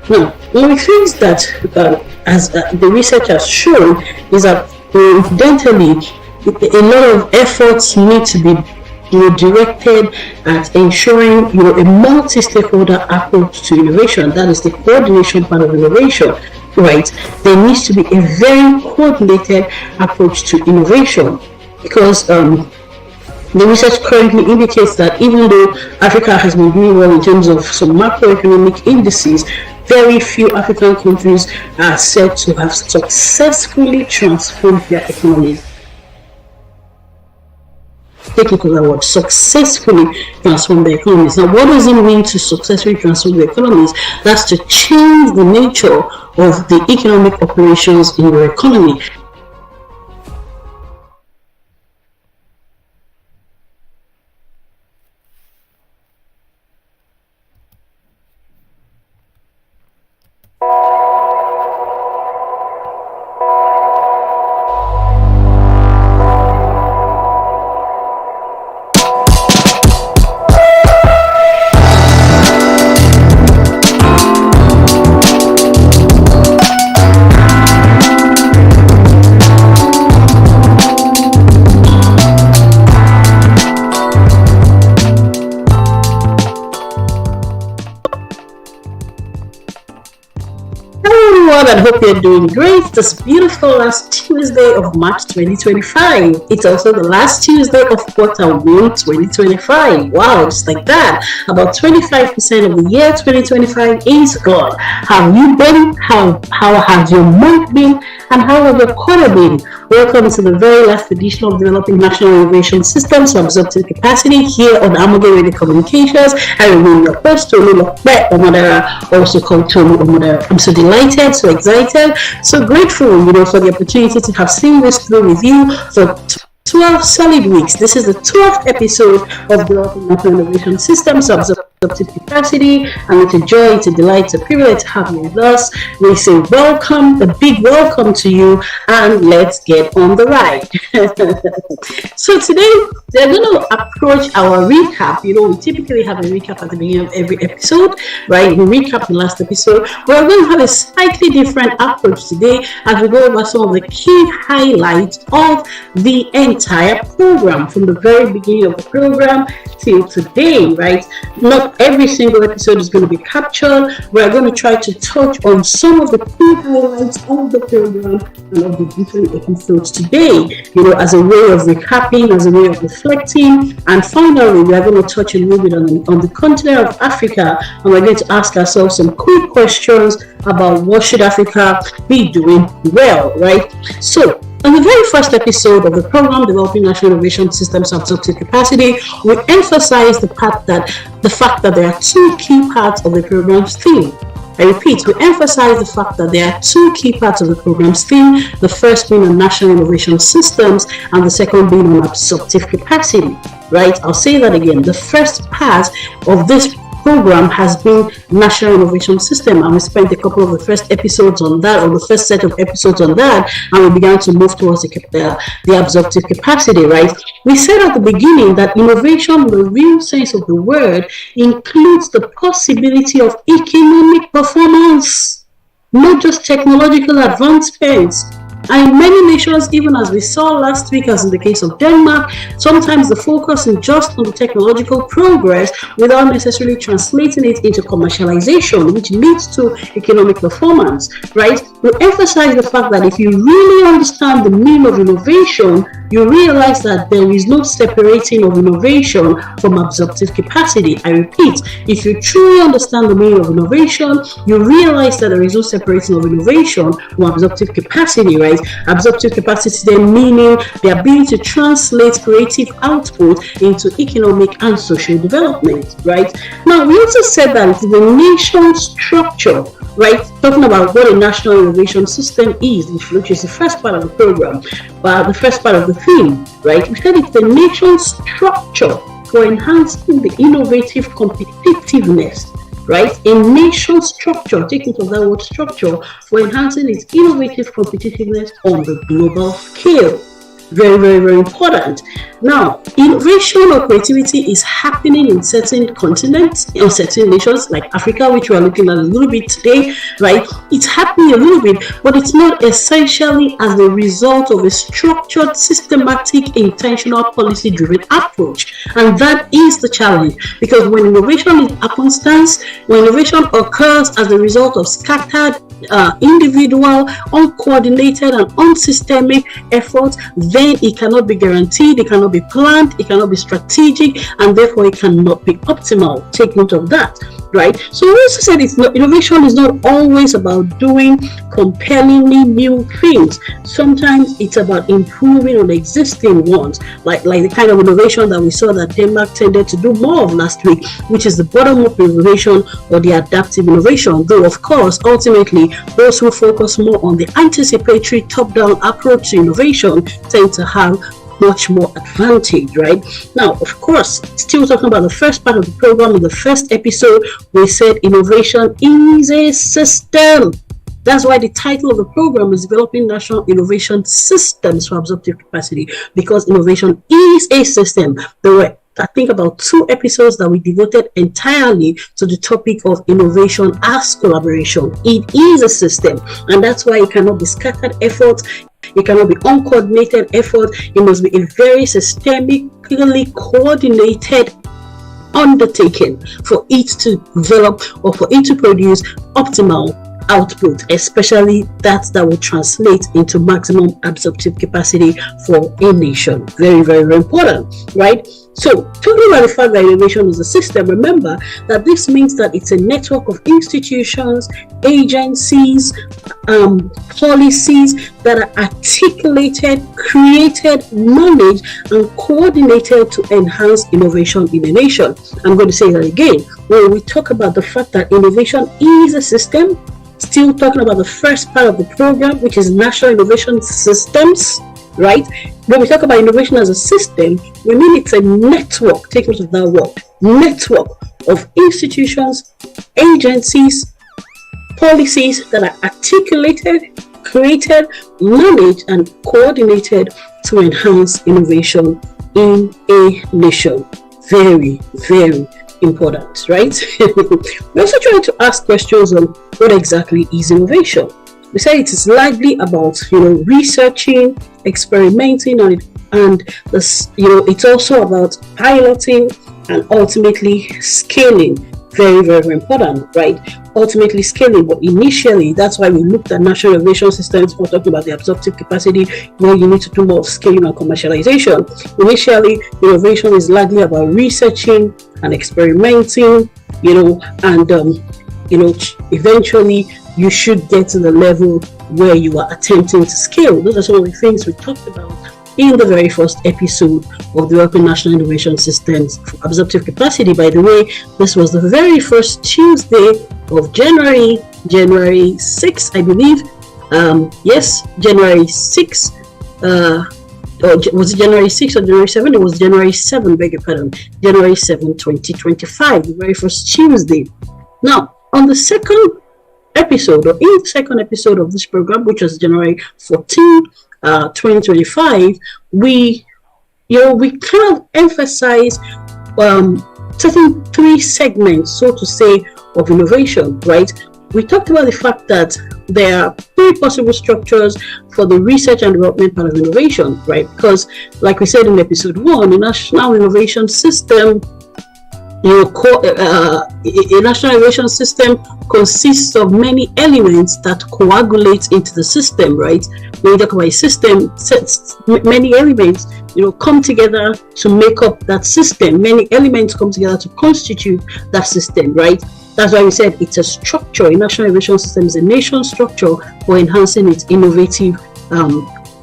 Now, one of the things that, as the research has shown, is that incidentally, a lot of efforts need to be directed at ensuring a multi-stakeholder approach to innovation. That is the coordination part of innovation, right? There needs to be a very coordinated approach to innovation because the research currently indicates that even though Africa has been doing well in terms of some macroeconomic indices, very few African countries are said to have successfully transformed their economies. Take it as a word, successfully transform the economies. Now, what does it mean to successfully transform the economies? That's to change the nature of the economic operations in your economy. I hope you're doing great this beautiful last Tuesday of March 2025. It's also the last Tuesday of quarter 1 2025. Wow, just like that. About 25% of the year 2025 is gone. How have you been? How has your month been? And how have your quarter been? Welcome to the very last edition of Developing National Innovation Systems for Absorptive Capacity here on Amoge Radio Communications. I remain your host, Tolu Lokpe Omodera, also called Tolu Omodera. I'm so delighted, so excited, so grateful, for the opportunity to have seen this through with you for 12 solid weeks. This is the 12th episode of Developing National Innovation Systems of Absorptive Capacity, and it's a joy, it's a delight, it's a privilege to have you with us. We say welcome, a big welcome to you, and let's get on the ride. So today, we're going to approach our recap. We typically have a recap at the beginning of every episode, right? We recap the last episode. We're going to have a slightly different approach today as we go over some of the key highlights of the entire program from the very beginning of the program till today, right? Not every single episode is going to be captured. We're going to try to touch on some of the key highlights of the program and of the different episodes today, as a way of recapping, as a way of reflecting. And finally, we are going to touch a little bit on the continent of Africa, and we're going to ask ourselves some quick questions about what should Africa be doing well, right? So, in the very first episode of the program, Developing National Innovation Systems of Absorptive Capacity, we emphasized the fact that there are two key parts of the program's theme. I repeat, we emphasize the fact that there are two key parts of the program's theme, the first being on national innovation systems and the second being on absorptive capacity, right? I'll say that again. The first part of this program has been National Innovation System, and we spent a couple of the first episodes on that, or the first set of episodes on that, and we began to move towards the absorptive capacity, right? We said at the beginning that innovation, in the real sense of the word, includes the possibility of economic performance, not just technological advancements. And in many nations, even as we saw last week, as in the case of Denmark, sometimes the focus is just on the technological progress without necessarily translating it into commercialization, which leads to economic performance, right? We emphasize the fact that if you really understand the meaning of innovation, you realize that there is no separating of innovation from absorptive capacity. I repeat, if you truly understand the meaning of innovation, you realize that there is no separating of innovation from absorptive capacity, right? Absorptive capacity then meaning the ability to translate creative output into economic and social development, right? Now, we also said that the nation structure, right? Talking about what a national innovation system is, which is the first part of the program, the first part of the theme, right? We said it's the nation structure for enhancing the innovative competitiveness, right? A nation structure, take note of that word structure, for enhancing its innovative competitiveness on the global scale, Very, very, very important. Now, innovation or creativity is happening in certain continents, in certain nations like Africa, which we are looking at a little bit today, right? It's happening a little bit, but it's not essentially as a result of a structured, systematic, intentional, policy-driven approach. And that is the challenge, because when innovation is happenstance, when innovation occurs as a result of scattered, individual, uncoordinated, and unsystemic efforts, then it cannot be guaranteed, it cannot be planned, it cannot be strategic, and therefore it cannot be optimal. Take note of that, right? So we also said innovation is not always about doing compellingly new things. Sometimes it's about improving on the existing ones, like the kind of innovation that we saw that Denmark tended to do more of last week, which is the bottom-up innovation or the adaptive innovation. Though, of course, ultimately, those who focus more on the anticipatory top-down approach to innovation tend to have much more advantage, right? Now, of course, still talking about the first part of the program. In the first episode, we said innovation is a system. That's why the title of the program is Developing National Innovation Systems for Absorptive Capacity, because innovation is a system. There were, I think, about 2 episodes that we devoted entirely to the topic of innovation as collaboration. It is a system, and that's why it cannot be scattered efforts. It cannot be uncoordinated effort. It must be a very systemically coordinated undertaking for it to develop or for it to produce optimal output, especially that will translate into maximum absorptive capacity for a nation. Very, very, very important, right? So, talking about the fact that innovation is a system, remember that this means that it's a network of institutions, agencies, policies that are articulated, created, managed, and coordinated to enhance innovation in a nation. I'm going to say that again. When we talk about the fact that innovation is a system, still talking about the first part of the program, which is National Innovation Systems, right? When we talk about innovation as a system, we mean it's a network, take note of that word, network of institutions, agencies, policies that are articulated, created, managed, and coordinated to enhance innovation in a nation. Very, very important, right? We're also trying to ask questions on what exactly is innovation. We say it is largely about, researching, experimenting, and this, it's also about piloting and ultimately scaling. Very, very, very important, right? Ultimately scaling, but initially, that's why we looked at national innovation systems. We're talking about the absorptive capacity, where you need to do more of scaling and commercialization. Initially, innovation is largely about researching and experimenting, and eventually you should get to the level where you are attempting to scale. Those are some of the things we talked about in the very first episode of Developing National Innovation Systems for Absorptive Capacity. By the way, this was the very first Tuesday of January 6th, I believe. Yes, January 6th. Or was it January 6th or January 7th? It was January 7th, beg your pardon. January 7th, 2025, the very first Tuesday. Now, on the second episode, or in the second episode of this program, which was January 14th, 2025, we kind of emphasize certain 3 segments, so to say, of innovation, right? We talked about the fact that there are 3 possible structures for the research and development part of innovation, right? Because, like we said in episode 1, the National Innovation System, a national innovation system consists of many elements that coagulate into the system, right? When you talk about a system, many elements, come together to make up that system. Many elements come together to constitute that system, right? That's why we said it's a structure. A national innovation system is a nation structure for enhancing its innovative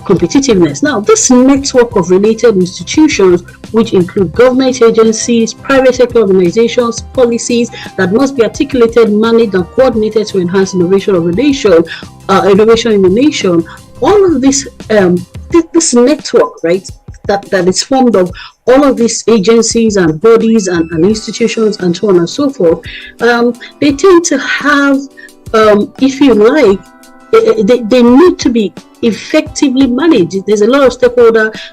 competitiveness. Now, this network of related institutions, which include government agencies, private sector organizations, policies that must be articulated, managed, and coordinated to enhance innovation in the nation, all of this, this network, right, that is formed of all of these agencies and bodies and institutions and so on and so forth, they tend to have, if you like, they need to be effectively managed. There's a lot of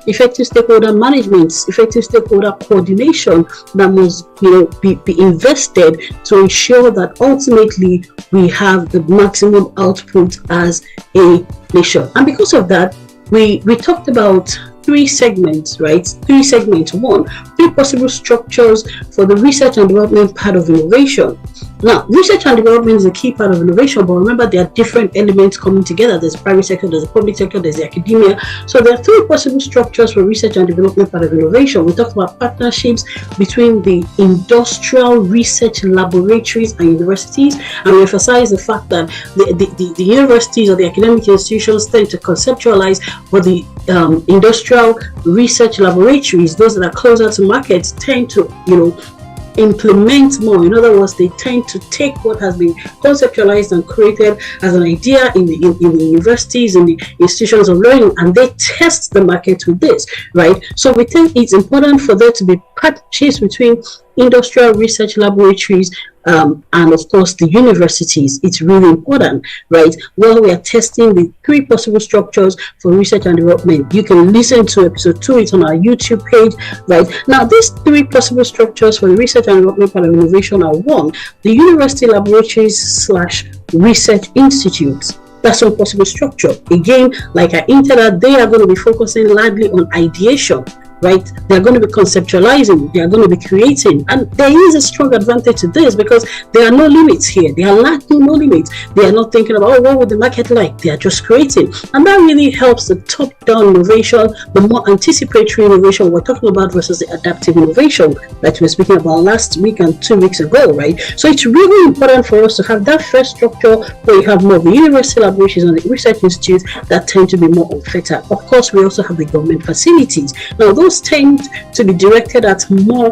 effective stakeholder management, effective stakeholder coordination that must be invested to ensure that ultimately we have the maximum output as a nation. And because of that, we talked about three segments, right? Three segments. One, three possible structures for the research and development part of innovation. Now, research and development is a key part of innovation, but remember there are different elements coming together. There's the private sector, there's the public sector, there's the academia. So there are three possible structures for research and development part of innovation. We talked about partnerships between the industrial research laboratories and universities, and we emphasize the fact that the universities or the academic institutions tend to conceptualize, but the industrial research laboratories, those that are closer to markets, tend to implement more. In other words, they tend to take what has been conceptualized and created as an idea in the universities and the institutions of learning, and they test the market with this, right? So we think it's important for there to be partnerships between industrial research laboratories and of course the universities. It's really important, right? While we are testing the three possible structures for research and development, you can listen to episode 2. It's on our YouTube page, right? Now, these three possible structures for the research and development part of innovation are: one, the university laboratories / research institutes. That's one possible structure. Again, like I hinted at, they are going to be focusing largely on ideation, right? They're going to be conceptualizing, they are going to be creating, and there is a strong advantage to this because there are no limits here. They are lacking no limits. They are not thinking about, what would the market like? They are just creating, and that really helps the top-down innovation, the more anticipatory innovation we're talking about versus the adaptive innovation that we were speaking about last week and 2 weeks ago, right? So it's really important for us to have that first structure where you have more of the university laboratories and the research institutes that tend to be more on FETA. Of course, we also have the government facilities. Now, those tend to be directed at more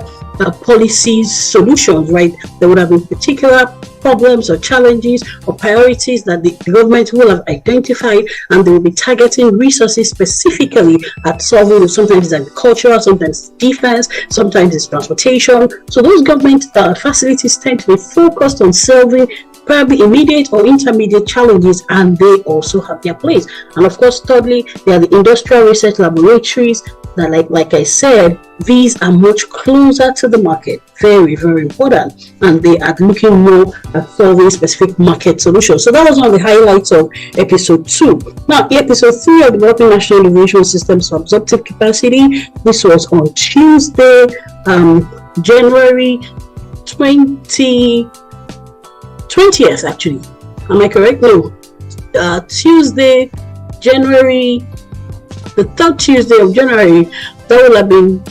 policy solutions, right? There would have been particular problems or challenges or priorities that the government will have identified, and they will be targeting resources specifically at solving. Sometimes it's agricultural, sometimes defense, sometimes it's transportation. So those government facilities tend to be focused on solving probably immediate or intermediate challenges, and they also have their place. And of course, thirdly, there are the industrial research laboratories that, like I said, these are much closer to the market. Very, very important. And they are looking more at solving specific market solutions. So that was one of the highlights of episode 2. Now, episode 3 of Developing National Innovation Systems for Absorptive Capacity. This was on Tuesday, January 20th, actually. Am I correct? No. Tuesday, January, the third Tuesday of January. That will have been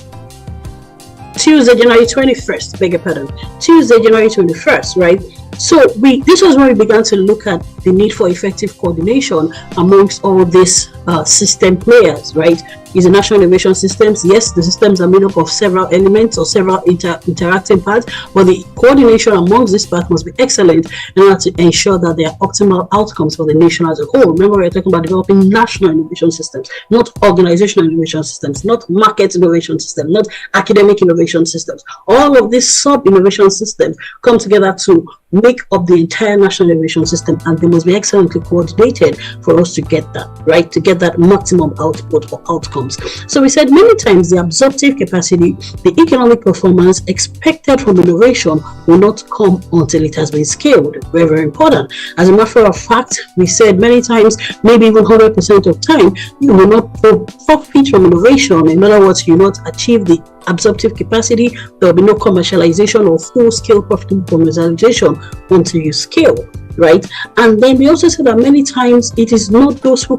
Tuesday, January 21st, beg your pardon. Tuesday, January 21st, right? So this was when we began to look at the need for effective coordination amongst all these system players, right? Is the national innovation systems? Yes, the systems are made up of several elements or several interacting parts, but the coordination amongst these parts must be excellent in order to ensure that there are optimal outcomes for the nation as a whole. Remember, we're talking about developing national innovation systems, not organizational innovation systems, not market innovation systems, not academic innovation systems. All of these sub-innovation systems come together to make up the entire national innovation system, and they must be excellently coordinated for us to get that, right? To get that maximum output or outcomes. So we said many times the absorptive capacity, the economic performance expected from innovation will not come until it has been scaled. Very, very important. As a matter of fact, we said many times, maybe even 100% of time, you will not profit from innovation. In other words, you will not achieve the absorptive capacity. There will be no commercialization or full-scale profitable commercialization until you scale, right? And then we also said that many times it is not those who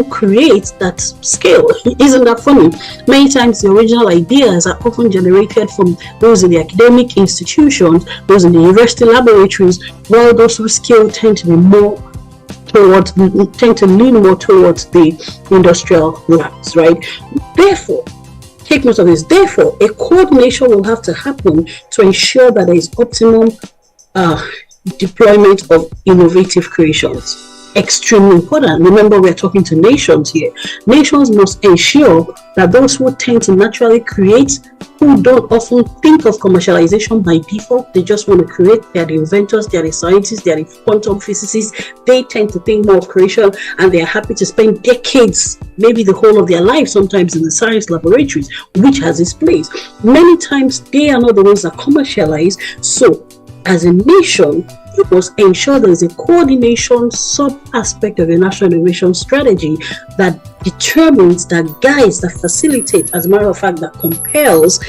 create that scale. Isn't that funny? Many times the original ideas are often generated from those in the academic institutions, those in the university laboratories, while those who scale tend to lean more towards the industrial labs, right? Therefore, take note of this. Therefore, a coordination will have to happen to ensure that there is optimum deployment of innovative creations. extremely important. Remember, we're talking to nations here. Nations must ensure that those who tend to naturally create, who don't often think of commercialization by default, they just want to create, they're the inventors, they're the scientists, they're the quantum physicists, they tend to think more of creation, and they're happy to spend decades, maybe the whole of their life, sometimes in the science laboratories, which has its place. Many times they are not the ones that commercialize. So as a nation, you must ensure there is a coordination sub-aspect of your national innovation strategy that determines, that guides, that facilitates, as a matter of fact, that compels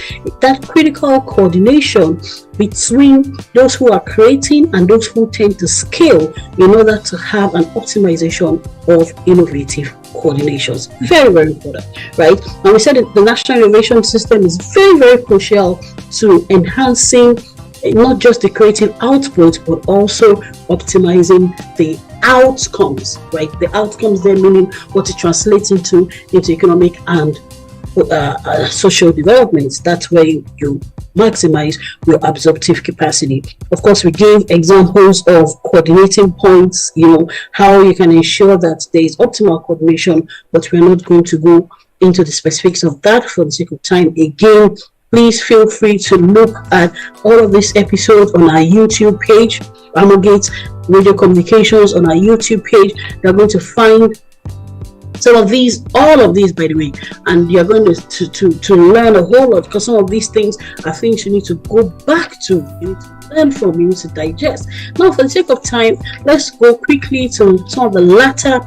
that critical coordination between those who are creating and those who tend to scale in order to have an optimization of innovative coordinations. Very, very important, right? And we said that the national innovation system is very, very crucial to enhancing not just the creative output, but also optimizing the outcomes, right? The outcomes there meaning what it translates into economic and social developments. That's where you maximize your absorptive capacity. Of course, we gave examples of coordinating points, how you can ensure that there is optimal coordination, but we're not going to go into the specifics of that for the sake of time. Again, please feel free to look at all of these episodes on our YouTube page, Amogate Radio Communications on our YouTube page. You're going to find some of these, all of these, by the way, and you're going to learn a whole lot, because some of these things are things you need to go back to, you need to learn from, you need to digest. Now, for the sake of time, let's go quickly to some of the latter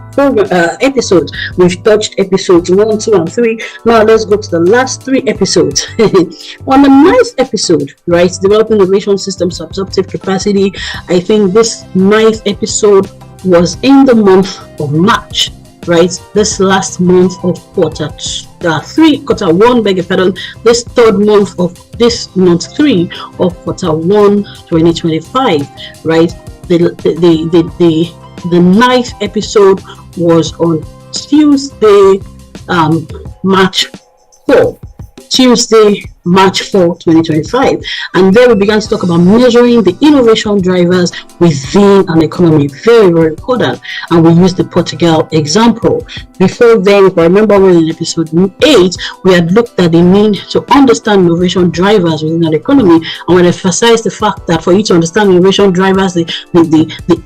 episodes. We've touched episodes 1, 2, and 3. Now let's go to the last 3 episodes. On the 9th episode, right, developing innovation systems, absorptive capacity, I think this 9th episode was in the month of March. Right, this last month of quarter 1, beg your pardon, this third month of this month 3 of quarter 1 2025, right? The 9th episode was on Tuesday, March 4, 2025, and there we began to talk about measuring the innovation drivers within an economy. Very, very important. And we used the Portugal example. Before then, if I remember well, in episode 8, we had looked at the need to understand innovation drivers within an economy, and we emphasized the fact that for you to understand innovation drivers, the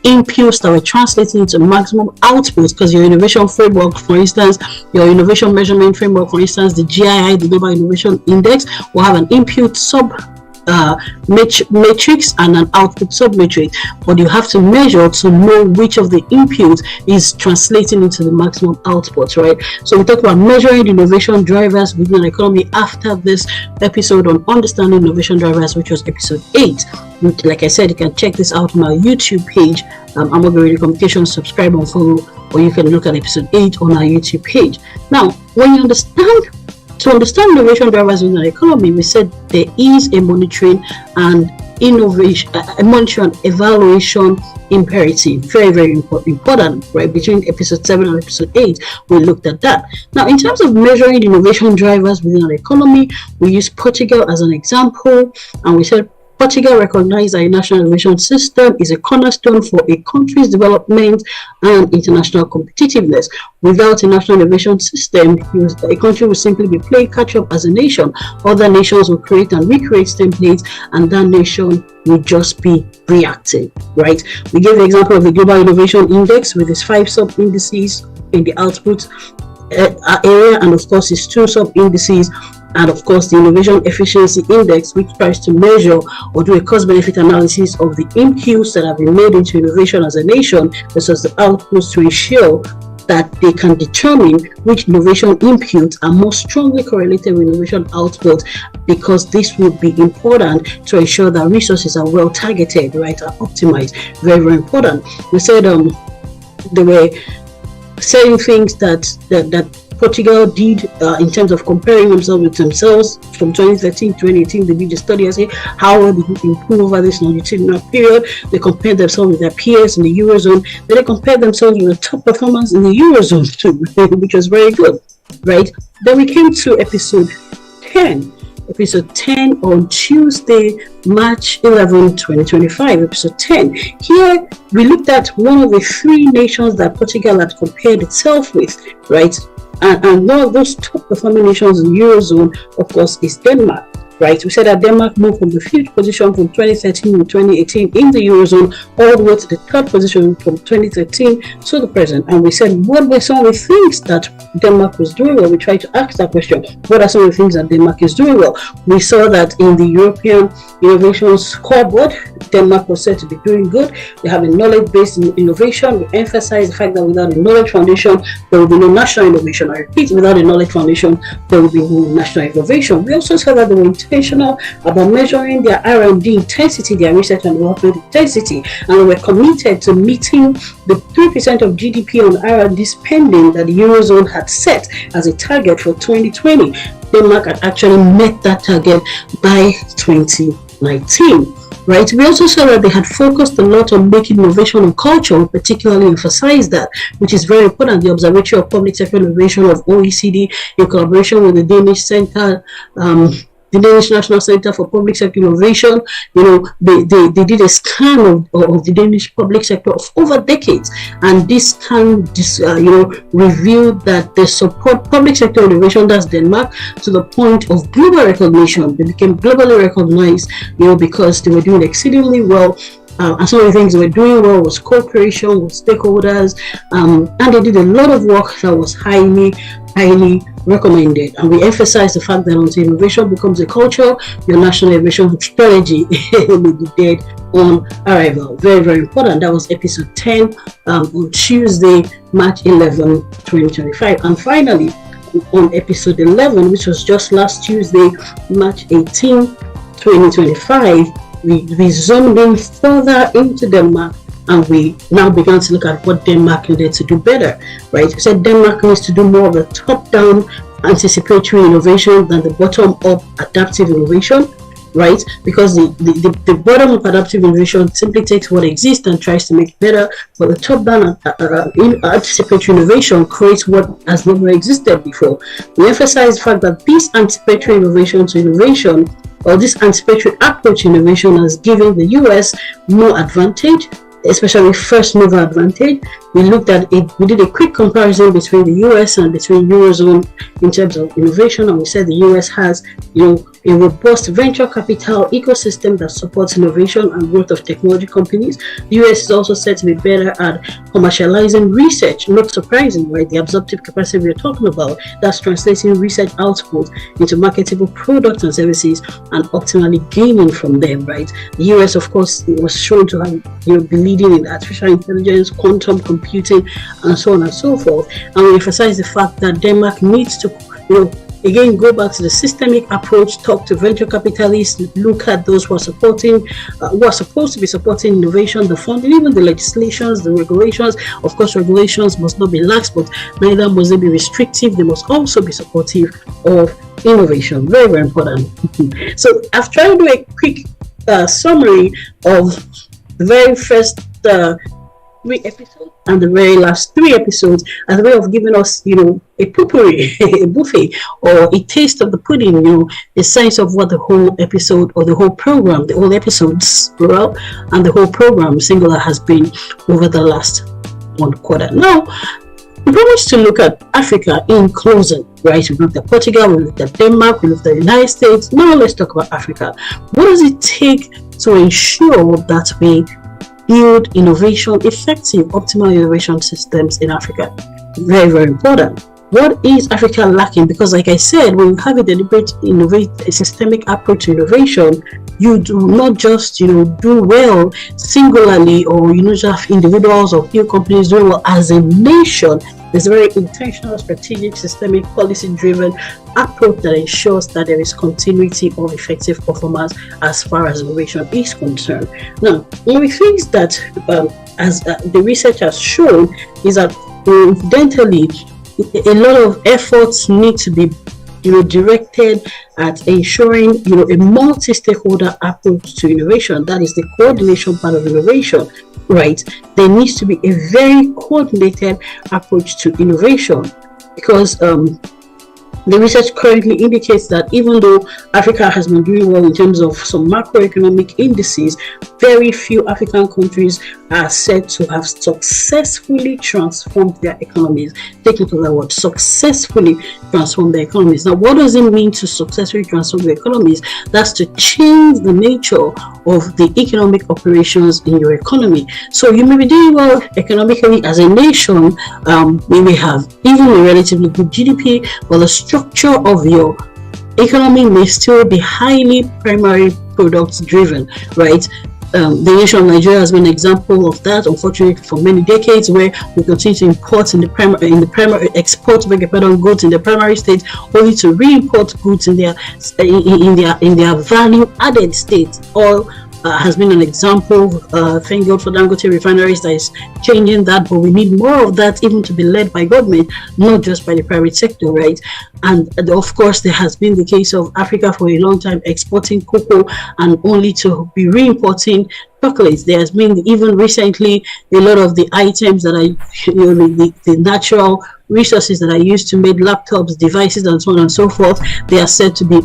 inputs that were translating into maximum output, because your innovation framework, for instance, your innovation measurement framework, for instance, the GII, the Global Innovation Index, will have an input sub matrix and an output sub matrix, but you have to measure to know which of the inputs is translating into the maximum output, right? So we talk about measuring innovation drivers within an economy after this episode on understanding innovation drivers, which was episode 8. Like I said, you can check this out on our YouTube page, Amoge Radio Communications. Subscribe and follow, or you can look at episode 8 on our YouTube page. Now, when you to understand innovation drivers in the economy, we said there is a monitoring and innovation, a monitoring and evaluation imperative. Very, very important, right? Between episode 7 and episode 8, we looked at that. Now, in terms of measuring innovation drivers within an economy, we use Portugal as an example, and we said Portugal recognized that a national innovation system is a cornerstone for a country's development and international competitiveness. Without a national innovation system, a country will simply be playing catch-up as a nation. Other nations will create and recreate templates, and that nation will just be reacting, right? We gave the example of the Global Innovation Index with its 5 sub-indices in the output area, and of course its 2 sub-indices, and of course the Innovation Efficiency Index, which tries to measure or do a cost-benefit analysis of the inputs that have been made into innovation as a nation versus the outputs to ensure that they can determine which innovation inputs are more strongly correlated with innovation output, because this will be important to ensure that resources are well targeted, right, are optimized. Very, very important. We said there were certain things that Portugal did in terms of comparing themselves with themselves from 2013 to 2018. They did a study and say how well they could improve over this longitudinal period. They compared themselves with their peers in the Eurozone. Then they compared themselves with the top performers in the Eurozone too, which was very good, right? Then we came to episode 10. episode 10 on Tuesday, March 11, 2025. Episode 10. Here we looked at one of the three nations that Portugal had compared itself with, right? And one of those top performing nations in the Eurozone, of course, is Denmark. Right, we said that Denmark moved from the fifth position from 2013 to 2018 in the Eurozone all the way to the third position from 2013 to the present. And we said, what were some of the things that Denmark was doing well? We tried to ask that question. What are some of the things that Denmark is doing well? We saw that in the European Innovation Scoreboard, Denmark was said to be doing good. They have a knowledge-based innovation. We emphasize the fact that without a knowledge foundation, there will be no national innovation. I repeat, without a knowledge foundation, there will be no national innovation. We also saw that they were intentional about measuring their R&D intensity, their research and development intensity, and they were committed to meeting the 3% of GDP on R&D spending that the Eurozone had set as a target for 2020. Denmark had actually met that target by 2019. Right. We also saw that they had focused a lot on making innovation and culture, particularly emphasized that, which is very important. The Observatory of Public Sector Innovation of OECD, in collaboration with the Danish Center, the Danish National Center for Public Sector Innovation, they did a scan of the Danish public sector of over decades, and this scan revealed that they support public sector innovation, that's Denmark, to the point of global recognition. They became globally recognized, because they were doing exceedingly well. And some of the things they were doing well was co-creation with stakeholders, and they did a lot of work that was highly recommended. And we emphasize the fact that until innovation becomes a culture, your national innovation strategy will be dead on arrival. Very, very important. That was episode 10 on Tuesday, March 11, 2025. And finally, on episode 11, which was just last Tuesday, March 18, 2025, we zoomed in further into Denmark, and we now began to look at what Denmark needed to do better, right? We said Denmark needs to do more of the top-down anticipatory innovation than the bottom-up adaptive innovation, right? Because the bottom-up adaptive innovation simply takes what exists and tries to make it better, but the top-down anticipatory innovation creates what has never existed before. We emphasize the fact that this anticipatory innovation to innovation, or this anticipatory approach innovation, has given the US more advantage, especially first mover advantage. We looked at it, we did a quick comparison between the US and between Eurozone in terms of innovation, and we said the US has, a robust venture capital ecosystem that supports innovation and growth of technology companies. The US is also said to be better at commercializing research. Not surprising, right? The absorptive capacity we're talking about, that's translating research output into marketable products and services and optimally gaining from them, right? The US, of course, was shown to have, be leading in artificial intelligence, quantum computing, and so on and so forth. And we emphasize the fact that Denmark needs to, again, go back to the systemic approach, talk to venture capitalists, look at those who are supporting, who are supposed to be supporting innovation, the funding, even the legislations, the regulations. Of course, regulations must not be lax, but neither must they be restrictive. They must also be supportive of innovation. Very, very important. So I've tried to do a quick summary of the very first 3 episodes and the very last 3 episodes as a way of giving us, a potpourri, a buffet, or a taste of the pudding, a sense of what the whole episode or the whole program, the whole episodes plural, and the whole program singular has been over the last 1 quarter. Now, we promised to look at Africa in closing, right? We looked at Portugal, we looked at Denmark, we looked at the United States. Now let's talk about Africa. What does it take to ensure that we build innovation, effective, optimal innovation systems in Africa? Very, very important. What is Africa lacking? Because like I said, when you have a deliberate, a systemic approach to innovation, you do not just, do well singularly, or just have individuals or few companies doing well. As a nation, there's a very intentional, strategic, systemic, policy-driven approach that ensures that there is continuity of effective performance as far as innovation is concerned. Now, one of the things that, as the research has shown, is that incidentally, a lot of efforts need to be directed at ensuring a multi-stakeholder approach to innovation. That is the coordination part of innovation, right? There needs to be a very coordinated approach to innovation, because The research currently indicates that even though Africa has been doing well in terms of some macroeconomic indices, very few African countries are said to have successfully transformed their economies. Take note of that word, successfully transform their economies. Now, what does it mean to successfully transform the economies? That's to change the nature of the economic operations in your economy. So you may be doing well economically as a nation, we may have even a relatively good GDP, but the structure of your economy may still be highly primary product driven, right? The nation of Nigeria has been an example of that, unfortunately, for many decades, where we continue to import export goods in the primary state, only to re-import goods in their value-added state. All has been an example. Thank God for Dangote refineries that is changing that, but we need more of that, even to be led by government, not just by the private sector, right? And of course, there has been the case of Africa for a long time exporting cocoa and only to be re-importing chocolates. There has been even recently a lot of the items that are, the natural resources that are used to make laptops, devices, and so on and so forth. They are said to be,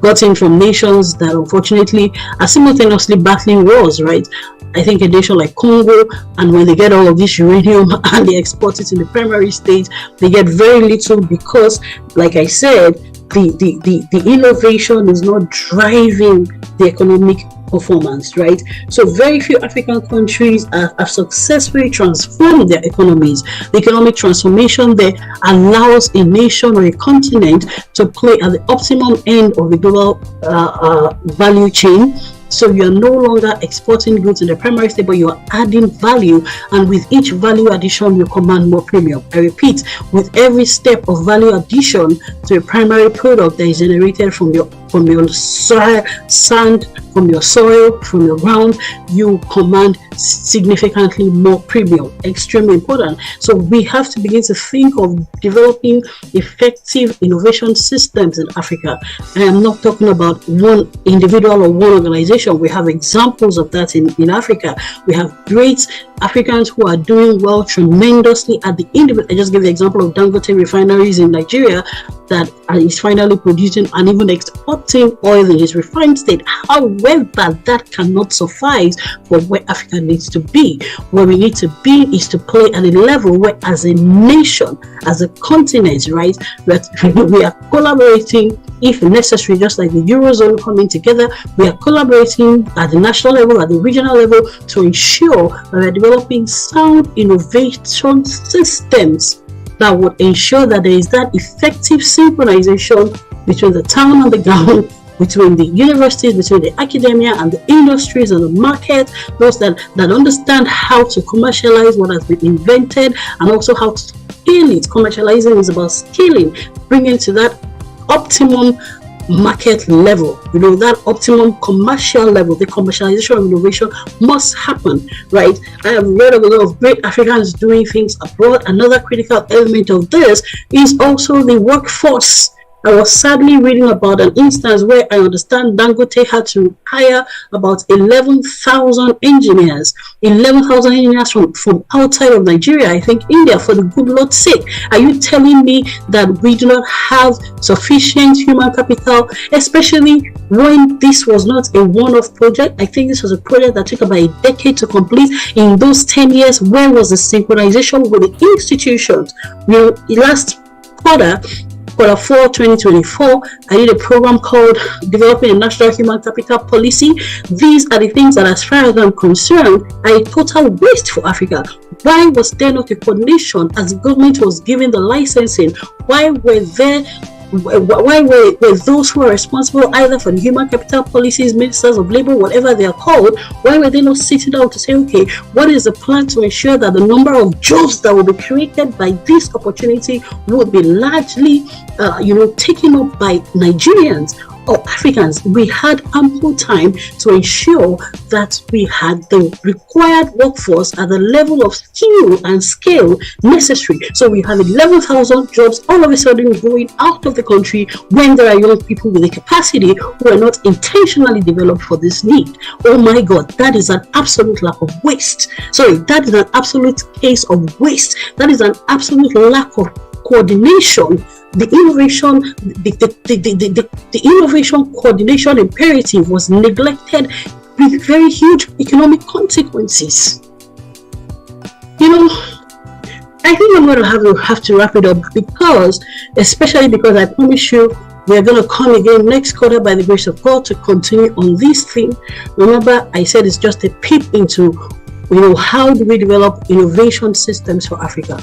gotten from nations that unfortunately are simultaneously battling wars, right? I think a nation like Congo, and when they get all of this uranium and they export it in the primary state, they get very little because, like I said, the innovation is not driving the economic performance, right? So very few African countries have successfully transformed their economies. The economic transformation there allows a nation or a continent to play at the optimum end of the global value chain. So you're no longer exporting goods in the primary state, but you're adding value, and with each value addition, you command more premium. I repeat, with every step of value addition to a primary product that is generated from your soil, sand, from your soil, from your ground, you command significantly more premium. Extremely important. So we have to begin to think of developing effective innovation systems in Africa. I am not talking about one individual or one organization. We have examples of that in Africa. We have great Africans who are doing well tremendously at the individual. I just gave the example of Dangote refineries in Nigeria that is finally producing and even exporting oil in its refined state. However, that cannot suffice for where Africa needs to be. Where we need to be is to play at a level where, as a nation, as a continent, right, we are collaborating, if necessary, just like the Eurozone coming together. We are collaborating at the national level, at the regional level, to ensure that we're developing sound innovation systems that would ensure that there is that effective synchronization between the town and the ground, between the universities, between the academia and the industries and the market, those that understand how to commercialize what has been invented and also how to scale it. Commercializing is about scaling, bringing to that optimum market level, that optimum commercial level. The commercialization of innovation must happen, right? I have read of a lot of great Africans doing things abroad. Another critical element of this is also the workforce. I was sadly reading about an instance where I understand Dangote had to hire about 11,000 engineers. 11,000 engineers from outside of Nigeria, I think India, for the good Lord's sake. Are you telling me that we do not have sufficient human capital, especially when this was not a one-off project? I think this was a project that took about a decade to complete. In those 10 years, where was the synchronization with the institutions? Last quarter 4 2024, I did a program called Developing a National Human Capital Policy. These are the things that, as far as I'm concerned, are a total waste for Africa. Why was there not a coordination as the government was giving the licensing? Why were those who are responsible either for the human capital policies, ministers of labor, whatever they are called, why were they not sitting down to say, okay, what is the plan to ensure that the number of jobs that will be created by this opportunity would be largely taken up by Nigerians or Africans? We had ample time to ensure that we had the required workforce at the level of skill and scale necessary. So we have 11,000 jobs all of a sudden going out of the country when there are young people with the capacity who are not intentionally developed for this need. Oh my God, that is an absolute lack of waste. Sorry, that is an absolute case of waste. That is an absolute lack of coordination the innovation coordination imperative was neglected with very huge economic consequences. I think I'm going to have to wrap it up, especially because I promise you we are going to come again next quarter by the grace of God to continue on this theme. Remember, I said it's just a peep into how do we develop innovation systems for Africa.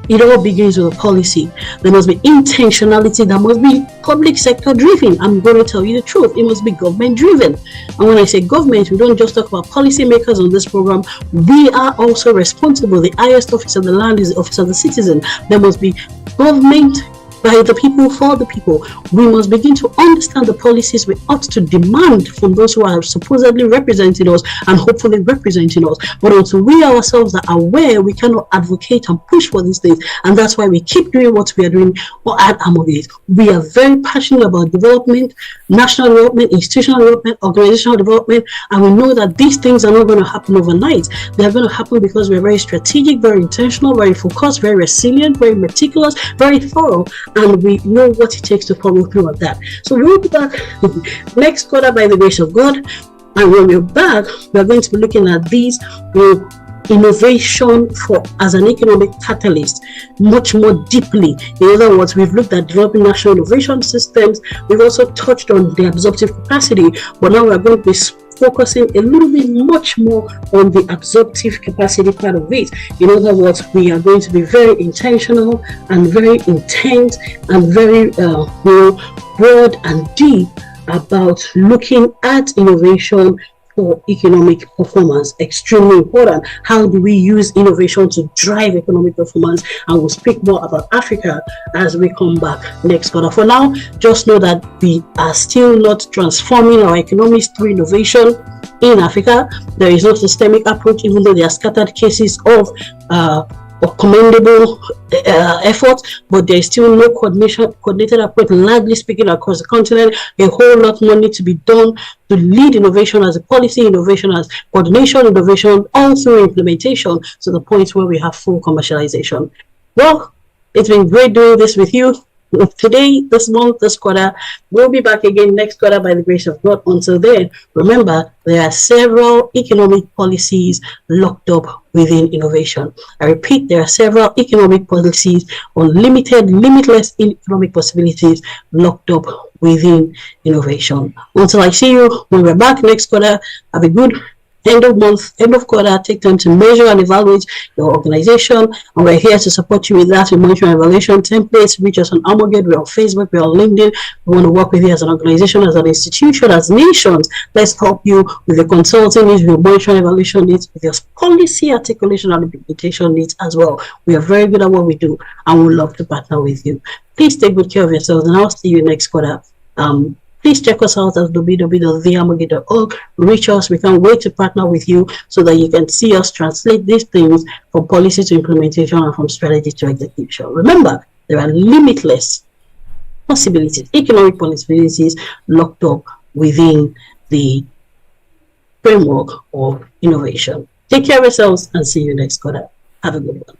It all begins with a policy. There must be intentionality. That must be public sector driven. I'm going to tell you the truth. It must be government driven. And when I say government, we don't just talk about policymakers on this program. We are also responsible. The highest office of the land is the office of the citizen. There must be government by the people, for the people. We must begin to understand the policies we ought to demand from those who are supposedly representing us and hopefully representing us. But until we ourselves are aware, we cannot advocate and push for these things. And that's why we keep doing what we are doing at Amogate. We are very passionate about development, national development, institutional development, organizational development, and we know that these things are not going to happen overnight. They are going to happen because we're very strategic, very intentional, very focused, very resilient, very meticulous, very thorough, and we know what it takes to follow through on that. So we'll be back next quarter by the grace of God, and when we're back, we're going to be looking at these innovation as an economic catalyst much more deeply. In other words, we've looked at developing national innovation systems. We've also touched on the absorptive capacity, but now we're going to be focusing a little bit much more on the absorptive capacity part of it. In other words, we are going to be very intentional and very intense and very broad and deep about looking at innovation for economic performance. Extremely important. How do we use innovation to drive economic performance? And we'll speak more about Africa as we come back next quarter. For now, just know that we are still not transforming our economies through innovation in Africa. There is no systemic approach, even though there are scattered cases of commendable efforts, but there is still no coordinated approach, largely speaking, across the continent. A whole lot more needs to be done to lead innovation as a policy, innovation as coordination, innovation all through implementation to the point where we have full commercialization. Well, it's been great doing this with you today, this month, this quarter. We'll be back again next quarter by the grace of God. Until then, remember, there are several economic policies locked up within innovation. I repeat, there are several economic policies, limitless economic possibilities locked up within innovation. Until I see you when we're back next quarter, have a good end of month, end of quarter. Take time to measure and evaluate your organization, and we're here to support you with that. We monitor and evaluation templates. Reach us on Amogate. We're on Facebook, we're on LinkedIn. We want to work with you as an organization, as an institution, as nations. Let's help you with your consulting needs, with your monitoring and evaluation needs, with your policy articulation and implementation needs as well. We are very good at what we do, and we'd love to partner with you. Please take good care of yourselves, and I'll see you next quarter. Please check us out at www.theamogate.org. Reach us. We can't wait to partner with you so that you can see us translate these things from policy to implementation and from strategy to execution. Remember, there are limitless possibilities, economic possibilities locked up within the framework of innovation. Take care of yourselves and see you next quarter. Have a good one.